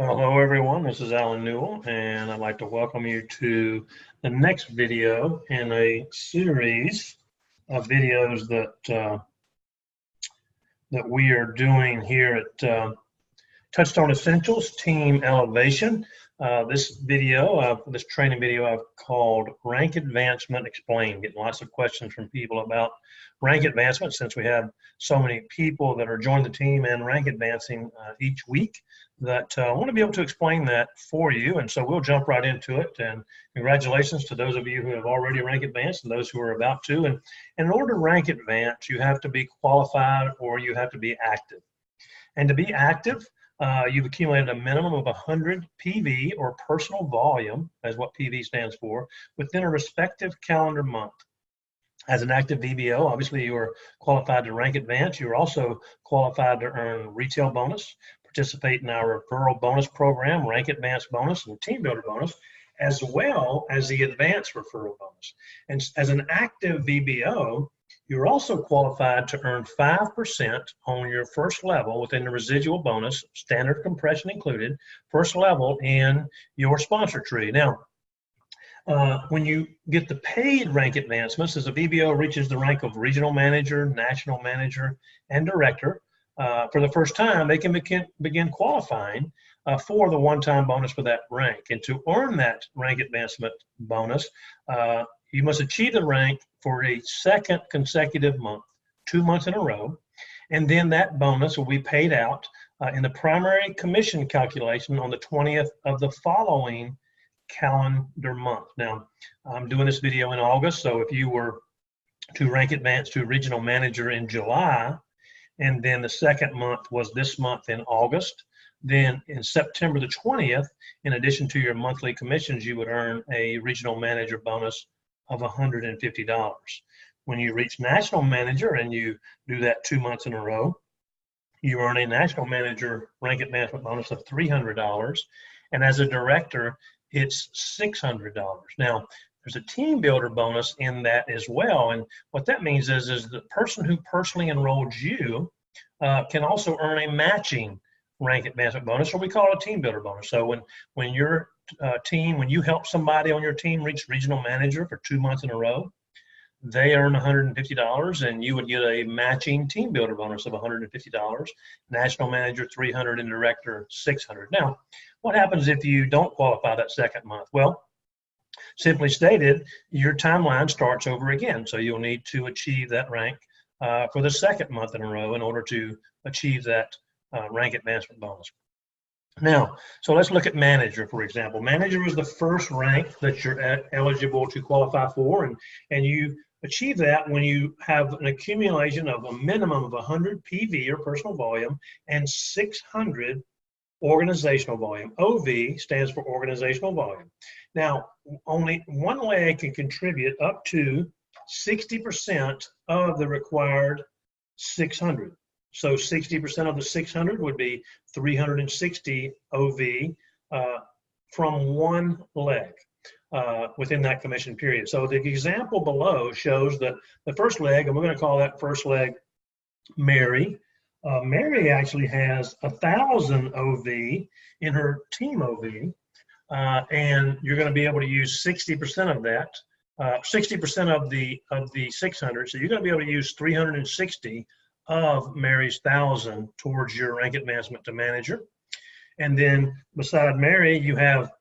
Hello everyone, this is Alan Newell and I'd like to welcome you to the next video in a series of videos that we are doing here at Touchstone Essentials Team Elevation. This training video I've called Rank Advancement Explained. Getting lots of questions from people about rank advancement since we have so many people that are joining the team and rank advancing each week that want to be able to explain that for you. And so we'll jump right into it. And congratulations to those of you who have already rank advanced and those who are about to. And in order to rank advance, you have to be qualified or you have to be active. And to be active, you've accumulated a minimum of 100 PV or personal volume, as what PV stands for, within a respective calendar month. As an active VBO, obviously you are qualified to rank advance. You're also qualified to earn retail bonus, participate in our referral bonus program, rank advance bonus, and team builder bonus, as well as the advanced referral bonus. And as an active VBO, you're also qualified to earn 5% on your first level within the residual bonus, standard compression included, first level in your sponsor tree. Now, when you get the paid rank advancements, as a VBO reaches the rank of regional manager, national manager, and director, for the first time, they can begin qualifying for the one-time bonus for that rank. And to earn that rank advancement bonus, you must achieve the rank for a second consecutive month, 2 months in a row, and then that bonus will be paid out in the primary commission calculation on the 20th of the following calendar month. Now, I'm doing this video in August, so if you were to rank advance to regional manager in July, and then the second month was this month in August, then in September the 20th, in addition to your monthly commissions, you would earn a regional manager bonus of $150. When you reach national manager and you do that 2 months in a row, you earn a national manager rank advancement bonus of $300. And as a director, it's $600. Now, there's a team builder bonus in that as well. And what that means is the person who personally enrolled you can also earn a matching rank advancement bonus, or we call it a team builder bonus. So when your team, when you help somebody on your team reach regional manager for 2 months in a row, they earn $150 and you would get a matching team builder bonus of $150, national manager $300, and director $600. Now, what happens if you don't qualify that second month? Well, simply stated, your timeline starts over again. So you'll need to achieve that rank for the second month in a row in order to achieve that rank advancement bonus. Now, so let's look at manager, for example. Manager is the first rank that you're eligible to qualify for, and you achieve that when you have an accumulation of a minimum of 100 PV or personal volume and 600 organizational volume. OV stands for organizational volume. Now, only one leg can contribute up to 60% of the required 600. So 60% of the 600 would be 360 OV from one leg within that commission period. So the example below shows that the first leg, and we're going to call that first leg Mary. Mary actually has 1,000 OV in her team OV, and you're going to be able to use 60% of that, 60% of the 600. So you're going to be able to use 360 of Mary's 1,000 towards your rank advancement to manager. And then beside Mary, you have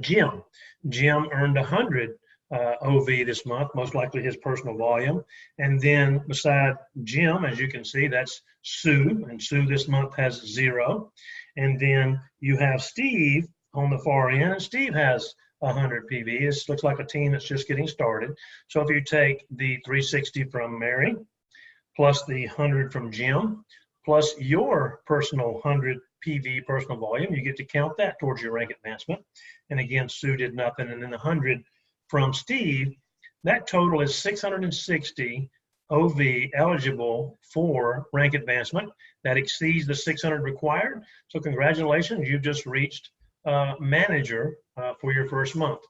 Jim. Jim earned 100 OV this month, most likely his personal volume. And then beside Jim, as you can see, that's Sue, and Sue this month has 0. And then you have Steve on the far end, and Steve has 100 PV. This looks like a team that's just getting started. So if you take the 360 from Mary, plus the 100 from Jim, plus your personal 100 PV personal volume, you get to count that towards your rank advancement. And again, Sue did nothing. And then the 100 from Steve, that total is 660 OV eligible for rank advancement. That exceeds the 600 required. So congratulations, you've just reached manager for your first month.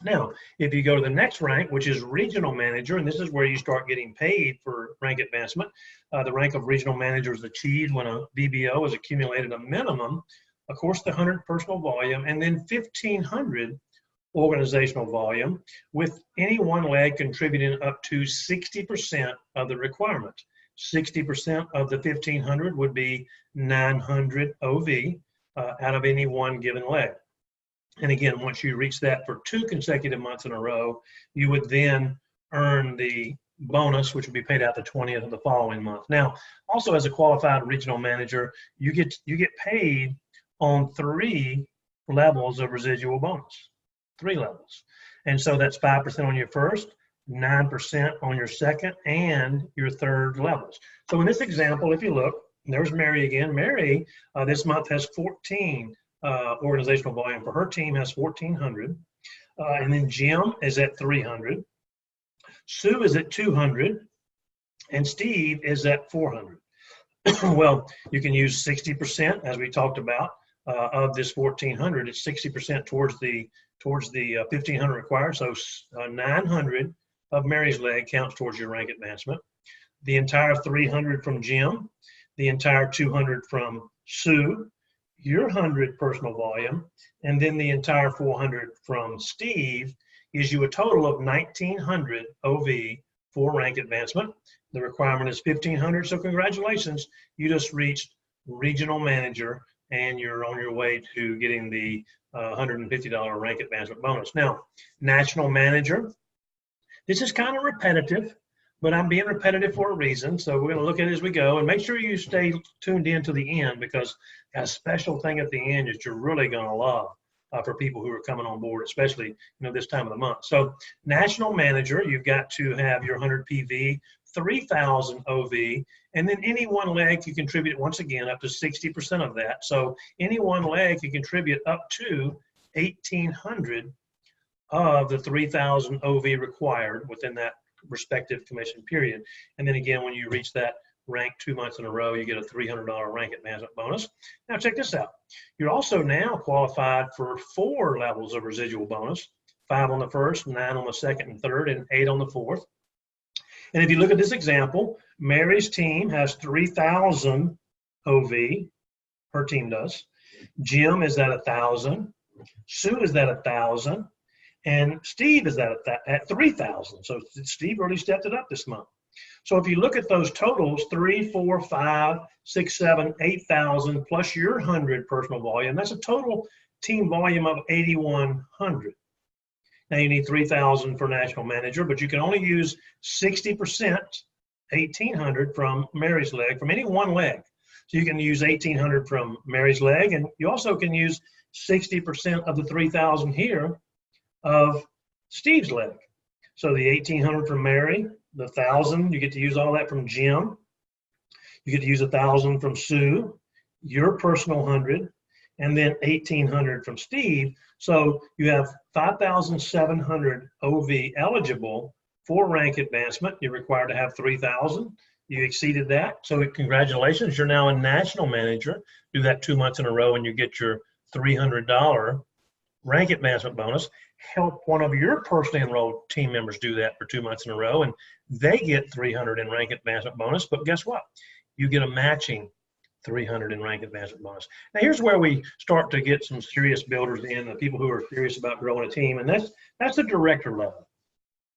Now, if you go to the next rank, which is regional manager, and this is where you start getting paid for rank advancement, the rank of regional manager is achieved when a VBO has accumulated a minimum of course, the 100 personal volume, and then 1,500 organizational volume, with any one leg contributing up to 60% of the requirement. 60% of the 1,500 would be 900 OV out of any one given leg. And again, once you reach that for 2 consecutive months in a row, you would then earn the bonus, which would be paid out the 20th of the following month. Now, also as a qualified regional manager, you get paid on 3 levels of residual bonus, 3 levels. And so that's 5% on your first, 9% on your second, and your third levels. So in this example, if you look, there's Mary again. Mary this month has 14 organizational volume for her team, has 1,400. And then Jim is at 300. Sue is at 200, and Steve is at 400. Well, you can use 60%, as we talked about, of this 1,400. It's 60% towards the 1,500 required. So 900 of Mary's leg counts towards your rank advancement. The entire 300 from Jim, the entire 200 from Sue, your 100 personal volume, and then the entire 400 from Steve gives you a total of 1,900 OV for rank advancement. The requirement is 1,500, so congratulations, you just reached regional manager and you're on your way to getting the $150 rank advancement bonus. Now, national manager, this is kind of repetitive, but I'm being repetitive for a reason, so we're going to look at it as we go, and make sure you stay tuned in to the end, because got a special thing at the end that you're really going to love for people who are coming on board, especially this time of the month. So national manager, you've got to have your 100 PV, 3,000 OV, and then any one leg can contribute, once again, up to 60% of that. So any one leg can contribute up to 1,800 of the 3,000 OV required within that respective commission period. And then again, when you reach that rank 2 months in a row, you get a $300 rank advancement bonus. Now check this out. You're also now qualified for 4 levels of residual bonus, 5 on the first, 9 on the second and third, and 8 on the fourth. And if you look at this example, Mary's team has 3,000 OV, her team does. Jim is at 1,000, Sue is at 1,000, and Steve is at 3,000. So Steve really stepped it up this month. So if you look at those totals, 3, 4, 5, 6, 7, 8,000 plus your 100 personal volume, that's a total team volume of 8,100. Now you need 3,000 for national manager, but you can only use 60%, 1,800 from Mary's leg, from any one leg. So you can use 1,800 from Mary's leg, and you also can use 60% of the 3,000 here of Steve's leg. So the 1,800 from Mary, the 1,000, you get to use all that from Jim. You get to use 1,000 from Sue, your personal 100, and then 1,800 from Steve. So you have 5,700 OV eligible for rank advancement. You're required to have 3,000. You exceeded that. So congratulations, you're now a national manager. Do that 2 months in a row and you get your $300 rank advancement bonus. Help one of your personally enrolled team members do that for 2 months in a row, and they get 300 in rank advancement bonus. But guess what? You get a matching 300 in rank advancement bonus. Now here's where we start to get some serious builders in, the people who are serious about growing a team, and that's the director level.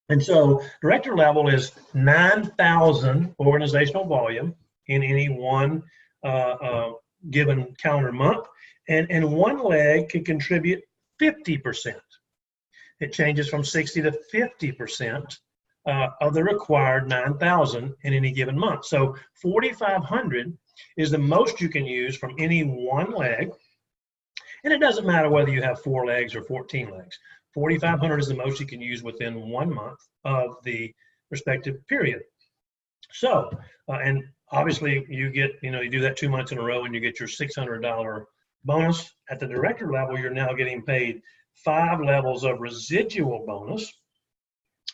And so director level is 9,000 organizational volume in any one given calendar month, and one leg can contribute 50%. It changes from 60 to 50% of the required 9,000 in any given month. So 4,500 is the most you can use from any one leg. And it doesn't matter whether you have 4 legs or 14 legs. 4,500 is the most you can use within 1 month of the respective period. So, and obviously you get, you do that 2 months in a row and you get your $600 bonus. At the director level, you're now getting paid 5 levels of residual bonus.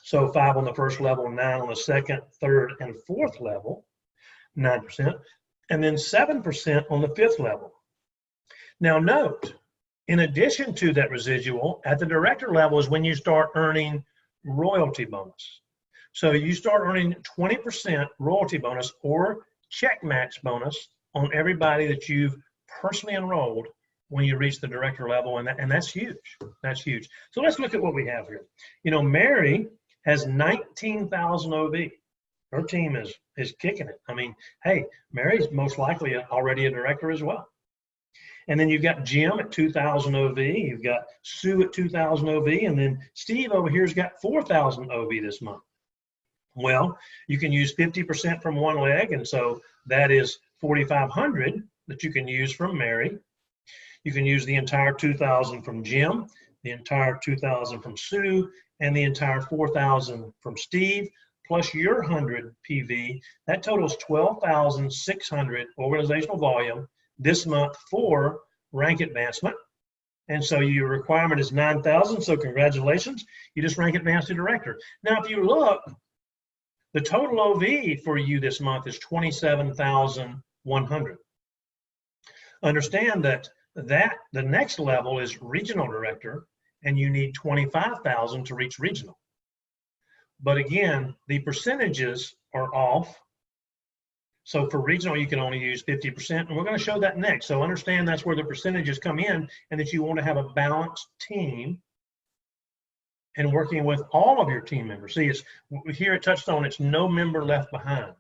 So 5 on the first level, 9 on the second, third, and fourth level, 9%, and then 7% on the 5th level. Now note, in addition to that residual, at the director level is when you start earning royalty bonus. So you start earning 20% royalty bonus or check match bonus on everybody that you've personally enrolled when you reach the director level, and that's huge. That's huge. So let's look at what we have here. You know, Mary has 19,000 OV. Her team is kicking it. I mean, hey, Mary's most likely already a director as well. And then you've got Jim at 2,000 OV. You've got Sue at 2,000 OV, and then Steve over here's got 4,000 OV this month. Well, you can use 50% from one leg, and so that is 4,500 that you can use from Mary. You can use the entire 2,000 from Jim, the entire 2,000 from Sue, and the entire 4,000 from Steve, plus your 100 PV. That totals 12,600 organizational volume this month for rank advancement. And so your requirement is 9,000, so congratulations, you just rank advanced to director. Now, if you look, the total OV for you this month is 27,100. Understand that the next level is regional director, and you need 25,000 to reach regional. But again, the percentages are off. So for regional, you can only use 50%, and we're going to show that next. So understand that's where the percentages come in, and that you want to have a balanced team and working with all of your team members. See, it's here at Touchstone, it's no member left behind.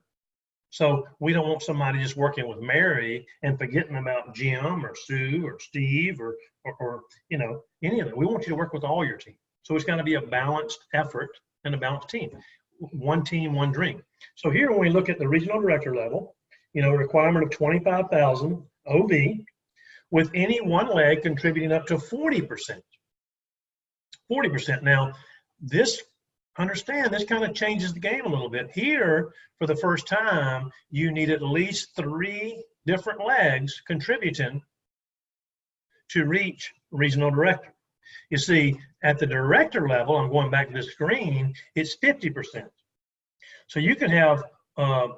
So we don't want somebody just working with Mary and forgetting about Jim or Sue or Steve or you know, any of them. We want you to work with all your team. So it's got to be a balanced effort and a balanced team. One team, one dream. So here, when we look at the regional director level, you know, requirement of 25,000 OV with any one leg contributing up to 40%. 40%. Now, understand this kind of changes the game a little bit. Here, for the first time, you need at least 3 different legs contributing to reach regional director. You see, at the director level, I'm going back to the screen, it's 50%. So you can have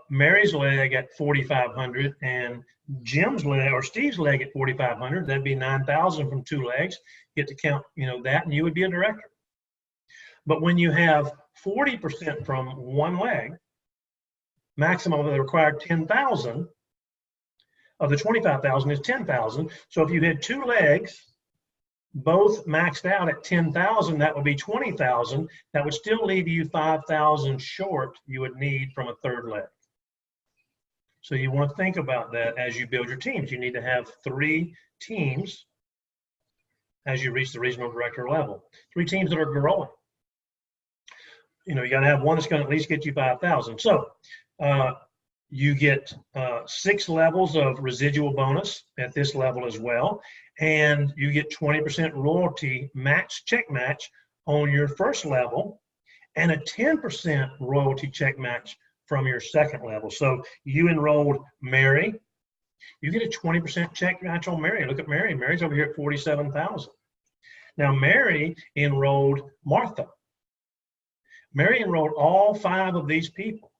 Mary's leg at 4,500 and Jim's leg or Steve's leg at 4,500. That'd be 9,000 from 2 legs. Get to count, you know, that, and you would be a director. But when you have 40% from one leg, maximum of the required 10,000 of the 25,000 is 10,000. So if you had 2 legs, both maxed out at 10,000, that would be 20,000. That would still leave you 5,000 short you would need from a 3rd leg. So you want to think about that as you build your teams. You need to have 3 teams as you reach the regional director level. 3 teams that are growing. You know, you got to have one that's going to at least get you 5,000. So you get 6 levels of residual bonus at this level as well. And you get 20% royalty match, check match on your 1st level, and a 10% royalty check match from your 2nd level. So you enrolled Mary, you get a 20% check match on Mary. Look at Mary. Mary's over here at 47,000. Now Mary enrolled Martha. Mary enrolled all 5 of these people.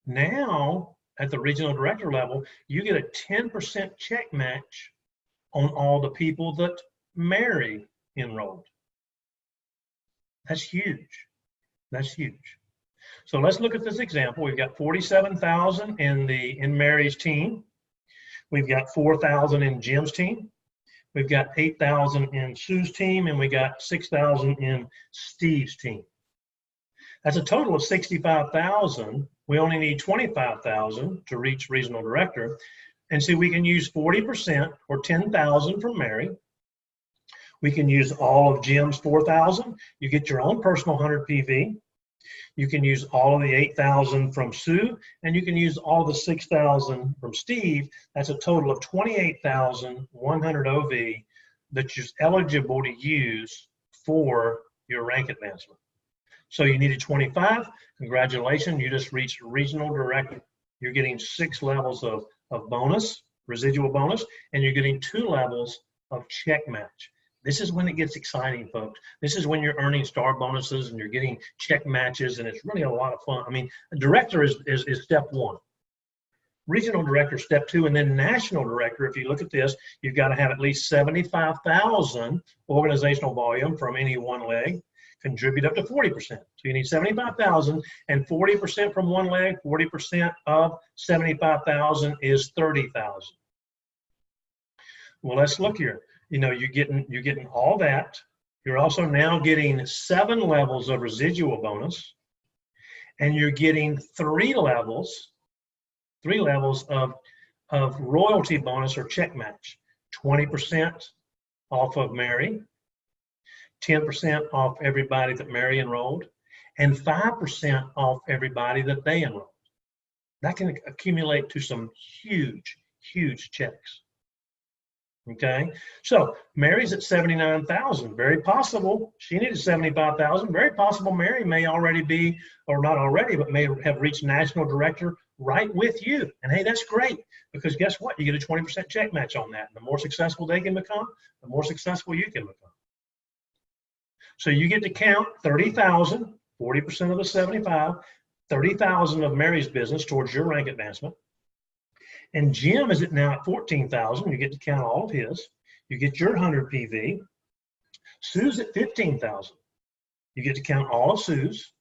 Now, at the regional director level, you get a 10% check match on all the people that Mary enrolled. That's huge. That's huge. So let's look at this example. We've got 47,000 in Mary's team. We've got 4,000 in Jim's team. We've got 8,000 in Sue's team, and we got 6,000 in Steve's team. That's a total of 65,000. We only need 25,000 to reach regional director. And so we can use 40% or 10,000 from Mary. We can use all of Jim's 4,000. You get your own personal 100 PV. You can use all of the 8,000 from Sue, and you can use all the 6,000 from Steve. That's a total of 28,100 OV that you're eligible to use for your rank advancement. So you needed 25. Congratulations, you just reached regional director. You're getting 6 levels of bonus, residual bonus, and you're getting 2 levels of check match. This is when it gets exciting, folks. This is when you're earning star bonuses and you're getting check matches, and it's really a lot of fun. I mean, director is step 1. Regional director, step 2, and then national director, if you look at this, you've got to have at least 75,000 organizational volume from any one leg, contribute up to 40%. So you need 75,000, and 40% from one leg, 40% of 75,000 is 30,000. Well, let's look here. You know, you're getting all that. You're also now getting 7 levels of residual bonus, and you're getting 3 levels of royalty bonus or check match. 20% off of Mary, 10% off everybody that Mary enrolled, and 5% off everybody that they enrolled. That can accumulate to some huge, huge checks. Okay, so Mary's at 79,000. Very possible she needed 75,000. Very possible Mary may already be, or not already, but may have reached national director right with you. And hey, that's great, because guess what? You get a 20% check match on that. And the more successful they can become, the more successful you can become. So you get to count 30,000, 40% of the 75, 30,000 of Mary's business towards your rank advancement. And Jim is now at 14,000. You get to count all of his. You get your 100 PV. Sue's at 15,000. You get to count all of Sue's.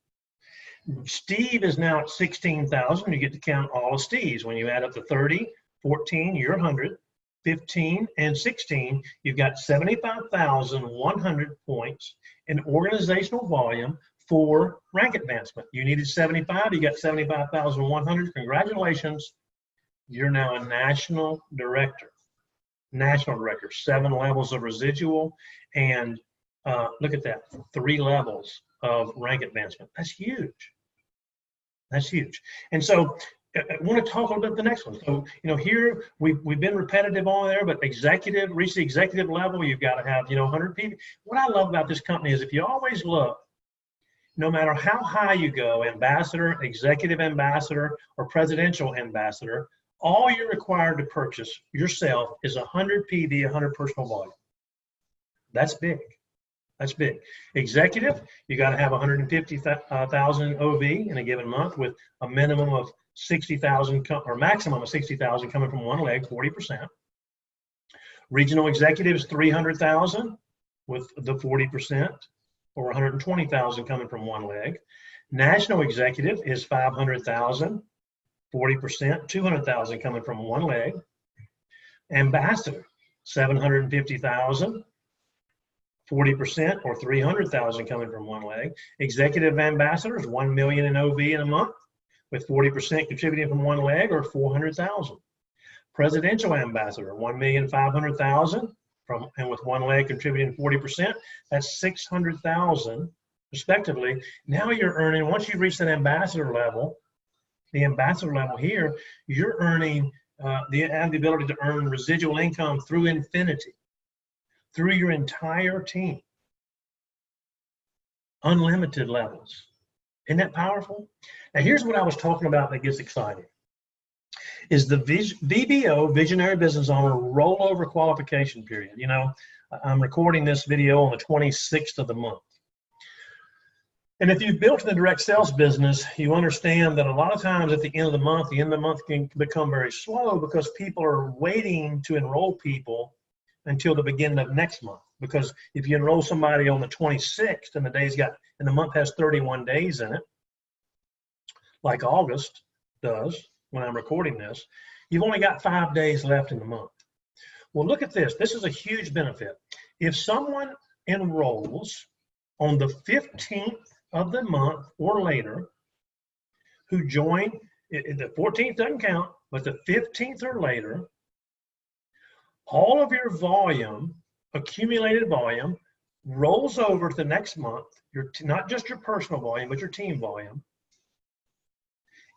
Steve is now at 16,000. You get to count all of Steve's. When you add up the 30, 14, your 100, 15, and 16, you've got 75,100 points in organizational volume for rank advancement. You needed 75. You got 75,100. Congratulations. You're now a national director. National director, 7 levels of residual, and look at that, 3 levels of rank advancement. That's huge. That's huge. And so I want to talk a little bit about the next one. So, you know, here we've been repetitive on there, but executive, reach the executive level, you've got to have, you know, 100 people. What I love about this company is if you always look, no matter how high you go, ambassador, executive ambassador, or presidential ambassador, all you're required to purchase yourself is 100 PV, 100 personal volume. That's big. That's big. Executive, you got to have 150,000 OV in a given month with a minimum of 60,000 or maximum of 60,000 coming from one leg, 40%. Regional executive is 300,000 with the 40%, or 120,000 coming from one leg. National executive is 500,000. 40%, 200,000 coming from one leg. Ambassador, 750,000, 40%, or 300,000 coming from one leg. Executive ambassadors, 1 million in OV in a month, with 40% contributing from one leg, or 400,000. Presidential ambassador, 1,500,000 from, and with one leg contributing 40%, that's 600,000 respectively. Now you're earning, once you reach that ambassador level, the ambassador level here, you're earning, have the ability to earn residual income through infinity, through your entire team. Unlimited levels. Isn't that powerful? Now here's what I was talking about that gets exciting. Is the VBO, Visionary Business Owner, rollover qualification period. You know, I'm recording this video on the 26th of the month. And if you've built in the direct sales business, you understand that a lot of times at the end of the month can become very slow because people are waiting to enroll people until the beginning of next month. Because if you enroll somebody on the 26th and the month has 31 days in it, like August does when I'm recording this, you've only got 5 days left in the month. Well, look at this. This is a huge benefit. If someone enrolls on the 15th of the month or later, who join, the 14th doesn't count, but the 15th or later, all of your volume, accumulated volume, rolls over to the next month, not just your personal volume, but your team volume,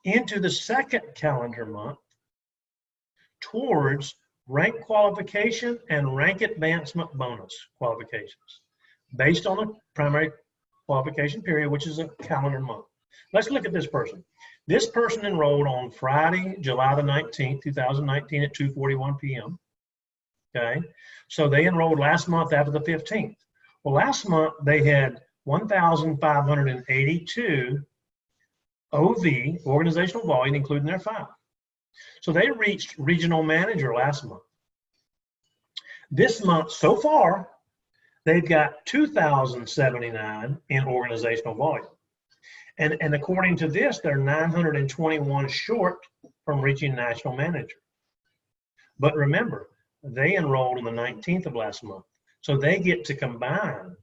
into the second calendar month towards rank qualification and rank advancement bonus qualifications based on the primary qualification period, which is a calendar month. Let's look at this person. This person enrolled on Friday, July the 19th, 2019 at 2:41 p.m. Okay, so they enrolled last month after the 15th. Well, last month they had 1,582 OV, organizational volume, including their 5. So they reached regional manager last month. This month, so far, they've got 2,079 in organizational volume. And according to this, they're 921 short from reaching national manager. But remember, they enrolled on the 19th of last month. So they get to combine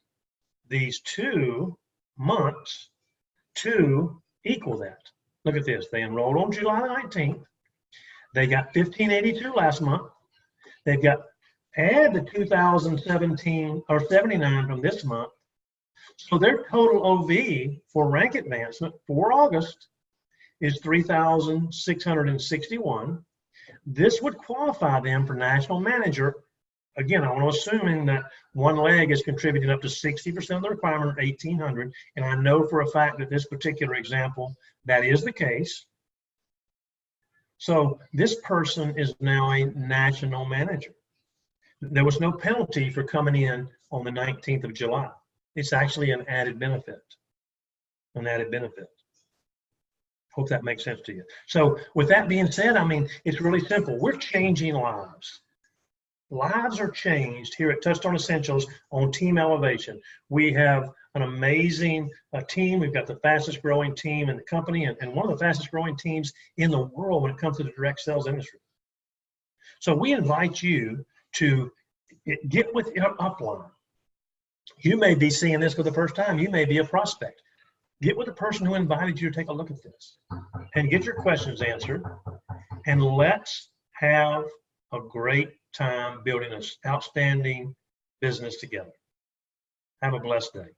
these 2 months to equal that. Look at this. They enrolled on July 19th. They got 1582 last month. They've got add the 2017 or 79 from this month. So their total OV for rank advancement for August is 3,661. This would qualify them for national manager. Again, I want to assume that one leg is contributing up to 60% of the requirement of 1,800. And I know for a fact that this particular example, that is the case. So this person is now a national manager. There was no penalty for coming in on the 19th of July. It's actually an added benefit, Hope that makes sense to you. So with that being said, I mean, it's really simple. We're changing lives. Lives are changed here at Touchstone Essentials on Team Elevation. We have an amazing team. We've got the fastest growing team in the company and one of the fastest growing teams in the world when it comes to the direct sales industry. So we invite you to get with your upline. You may be seeing this for the first time. You may be a prospect. Get with the person who invited you to take a look at this and get your questions answered. And let's have a great time building an outstanding business together. Have a blessed day.